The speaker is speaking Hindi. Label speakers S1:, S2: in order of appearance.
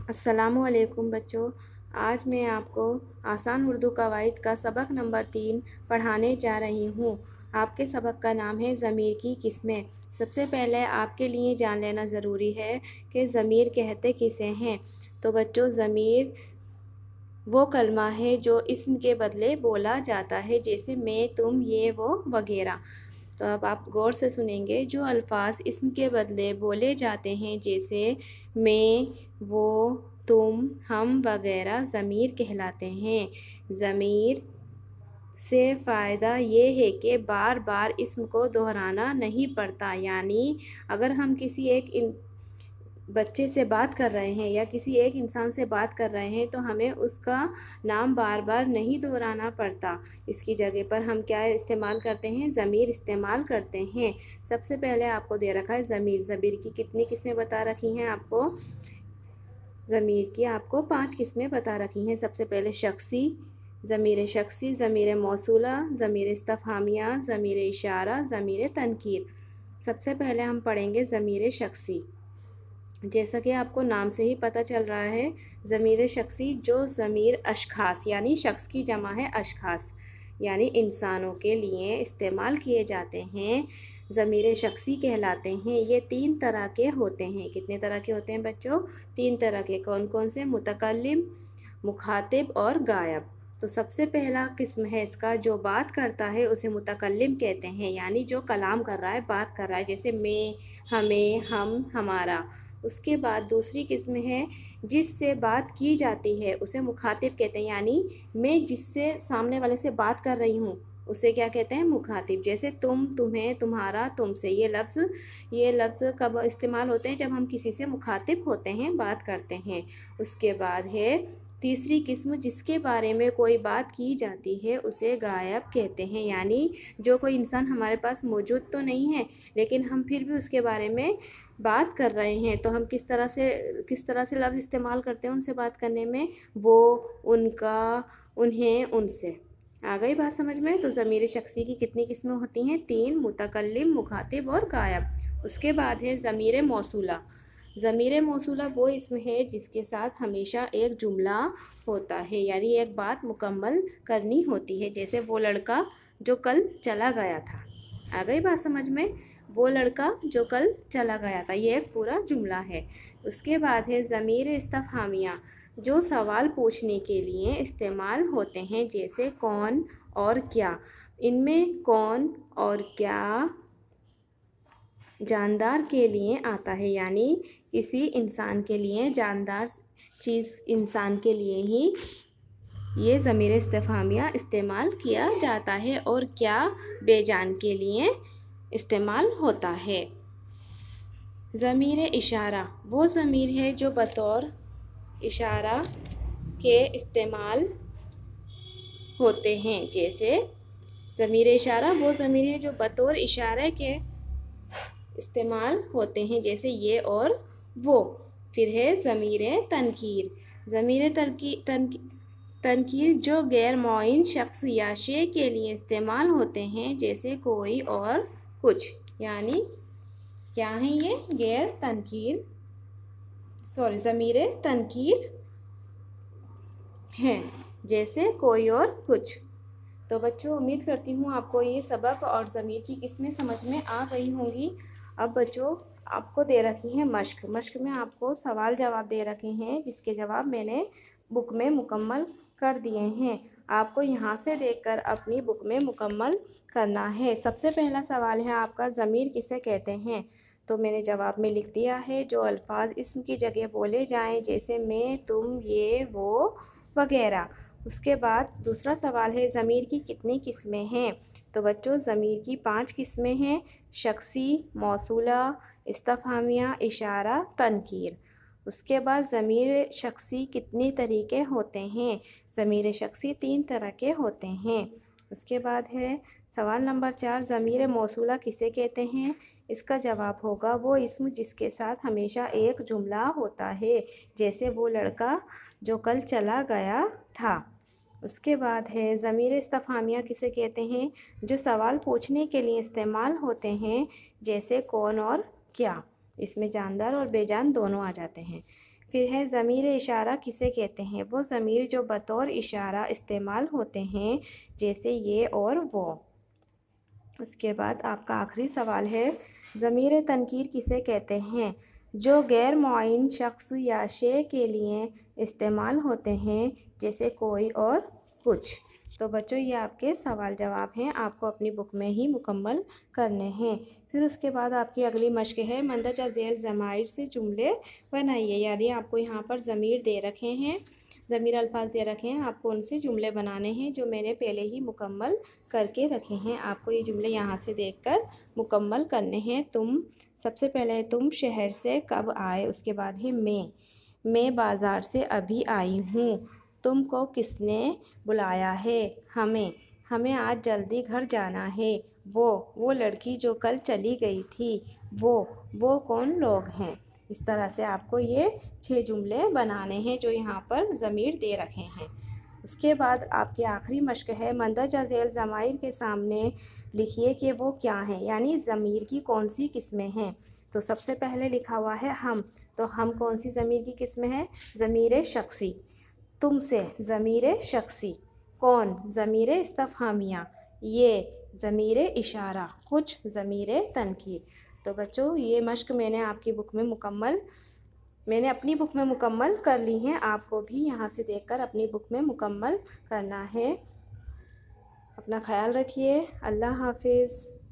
S1: अस्सलामुअलैकुम बच्चों। आज मैं आपको आसान उर्दू कवायद का सबक नंबर 3 पढ़ाने जा रही हूँ। आपके सबक का नाम है ज़मीर की किस्में। सबसे पहले आपके लिए जान लेना ज़रूरी है कि ज़मीर कहते किसे हैं। तो बच्चों, ज़मीर वो कलमा है जो इस्म के बदले बोला जाता है, जैसे मैं, तुम, ये, वो वगैरह। तो अब आप गौर से सुनेंगे। जो अल्फाज इस्म के बदले बोले जाते हैं, जैसे मैं, वो, तुम, हम वगैरह, ज़मीर कहलाते हैं। ज़मीर से फ़ायदा ये है कि बार बार इस्म को दोहराना नहीं पड़ता। यानी अगर हम किसी एक बच्चे से बात कर रहे हैं या किसी एक इंसान से बात कर रहे हैं, तो हमें उसका नाम बार बार नहीं दोहराना पड़ता। इसकी जगह पर हम क्या इस्तेमाल करते हैं? ज़मीर इस्तेमाल करते हैं। सबसे पहले आपको दे रखा है ज़मीर। ज़मीर की कितनी किस्में बता रखी हैं आपको? ज़मीर की आपको 5 किस्में बता रखी हैं। सबसे पहले शख्सी, ज़मीर शख्सी, ज़मीर मौसूला, ज़मीर इस्तिफ़हामिया, ज़मीर इशारा, ज़मीर तनकीर। सबसे पहले हम पढ़ेंगे ज़मीर शख्सी। जैसा कि आपको नाम से ही पता चल रहा है, ज़मीर शख्सी जो ज़मीर अशख़ास यानी शख्स की जमा है अशख़ास यानी इंसानों के लिए इस्तेमाल किए जाते हैं, ज़मीर शख्सी कहलाते हैं। ये 3 तरह के होते हैं। कितने तरह के होते हैं बच्चों? 3 तरह के। कौन कौन से? मुतकल्लिम, मुखातिब और गायब। तो सबसे पहला किस्म है इसका, जो बात करता है उसे मुतकल्लिम कहते हैं, यानी जो कलाम कर रहा है, बात कर रहा है, जैसे मैं, हमें, हम, हमारा। उसके बाद दूसरी किस्म है जिससे बात की जाती है, उसे मुखातिब कहते हैं, यानी मैं जिससे सामने वाले से बात कर रही हूँ उसे क्या कहते हैं? मुखातिब। जैसे तुम, तुम्हें, तुम्हारा, तुमसे। ये लफ्ज़ कब इस्तेमाल होते हैं? जब हम किसी से मुखातिब होते हैं, बात करते हैं। उसके बाद है तीसरी किस्म, जिसके बारे में कोई बात की जाती है उसे गायब कहते हैं, यानी जो कोई इंसान हमारे पास मौजूद तो नहीं है, लेकिन हम फिर भी उसके बारे में बात कर रहे हैं, तो हम किस तरह से लफ्ज़ इस्तेमाल करते हैं उनसे बात करने में? वो, उनका, उन्हें, उनसे। आ गई बात समझ में? तो ज़मीर शख्सी की कितनी किस्में होती हैं? 3, मुतकल्लिम, मुखातिब और गायब। उसके बाद है ज़मीर मौसूला। ज़मीर मौसूला वो इसम है जिसके साथ हमेशा एक जुमला होता है, यानी एक बात मुकम्मल करनी होती है। जैसे वो लड़का जो कल चला गया था। आ गई बात समझ में? वो लड़का जो कल चला गया था, ये एक पूरा जुमला है। उसके बाद है ज़मीर इस्तिफ़हामिया, जो सवाल पूछने के लिए इस्तेमाल होते हैं, जैसे कौन और क्या। इनमें कौन और क्या जानदार के लिए आता है, यानी किसी इंसान के लिए, जानदार चीज़ इंसान के लिए ही ये ज़मीर इस्तिफ़हामिया इस्तेमाल किया जाता है, और क्या बेजान के लिए इस्तेमाल होता है। ज़मीर इशारा वो ज़मीर है जो बतौर इशारा के इस्तेमाल होते हैं। जैसे ज़मीर इशारा वो ज़मीर है जो बतौर इशारे के इस्तेमाल होते हैं, जैसे ये और वो। फिर है ज़मीर तनकीर। ज़मीर तनकीर जो गैर मुअय्यन शख्स या शे के लिए इस्तेमाल होते हैं, जैसे कोई और कुछ। यानी क्या है ये? ज़मीर तनकीर हैं, जैसे कोई और कुछ। तो बच्चों, उम्मीद करती हूँ आपको ये सबक और ज़मीर की किस्में समझ में आ गई होंगी। अब बच्चों, आपको दे रखी है मश्क में आपको सवाल जवाब दे रखे हैं, जिसके जवाब मैंने बुक में मुकम्मल कर दिए हैं। आपको यहाँ से देखकर अपनी बुक में मुकम्मल करना है। सबसे पहला सवाल है आपका, ज़मीर किसे कहते हैं? तो मैंने जवाब में लिख दिया है, जो अल्फाज इस्म की जगह बोले जाएं, जैसे मैं, तुम, ये, वो वगैरह। उसके बाद दूसरा सवाल है, ज़मीर की कितनी किस्में हैं? तो बच्चों, ज़मीर की 5 किस्में हैं। शख्सी, मौसूला, इस्तिफ़हामिया, इशारा, तनकीर। उसके बाद ज़मीर शख्सी कितने तरीके होते हैं? ज़मीर शख्सी 3 तरह के होते हैं। उसके बाद है सवाल नंबर 4, ज़मीर मौसूला किसे कहते हैं? इसका जवाब होगा वो इस्म जिसके साथ हमेशा एक जुमला होता है, जैसे वो लड़का जो कल चला गया था। उसके बाद है ज़मीर इस्तिफ़हामिया किसे कहते हैं? जो सवाल पूछने के लिए इस्तेमाल होते हैं, जैसे कौन और क्या। इसमें जानदार और बेजान दोनों आ जाते हैं। फिर है ज़मीर इशारा किसे कहते हैं? वो ज़मीर जो बतौर इशारा इस्तेमाल होते हैं, जैसे ये और वो। उसके बाद आपका आखिरी सवाल है, ज़मीर तनकीर किसे कहते हैं? जो गैर मुअय्यन शख्स या शे के लिए इस्तेमाल होते हैं, जैसे कोई और कुछ। तो बच्चों, ये आपके सवाल जवाब हैं, आपको अपनी बुक में ही मुकम्मल करने हैं। फिर उसके बाद आपकी अगली मश्क है, मंदरजा ज़ैल ज़माइर से जुमले बनाइए। यानी आपको यहाँ पर ज़मीर दे रखे हैं, ज़मीर अल्फाज दे रखे हैं, आपको उनसे जुमले बनाने हैं, जो मैंने पहले ही मुकम्मल करके रखे हैं। आपको ये जुमले यहाँ से देखकर मुकम्मल करने हैं। सबसे पहले है तुम शहर से कब आए। उसके बाद है मैं बाज़ार से अभी आई हूँ। तुमको किसने बुलाया है? हमें आज जल्दी घर जाना है। वो लड़की जो कल चली गई थी, वो कौन लोग हैं? इस तरह से आपको ये 6 जुमले बनाने हैं, जो यहाँ पर ज़मीर दे रखे हैं। उसके बाद आपकी आखिरी मश्क है, मंदरजा ज़ैल ज़माइर के सामने लिखिए कि वो क्या हैं, यानी ज़मीर की कौन सी किस्में हैं। तो सबसे पहले लिखा हुआ है हम, तो हम कौन सी ज़मीर की किस्म है? ज़मीर शख्सी। तुमसे ज़मीर शख्सी। कौन? ज़मीर इस्तफ़हामिया। ये ज़मीर इशारा। कुछ ज़मीर तनकीर। तो बच्चों, ये मश्क मैंने अपनी बुक में मुकम्मल कर ली हैं। आपको भी यहाँ से देखकर अपनी बुक में मुकम्मल करना है। अपना ख्याल रखिए। अल्लाह हाफ़िज़।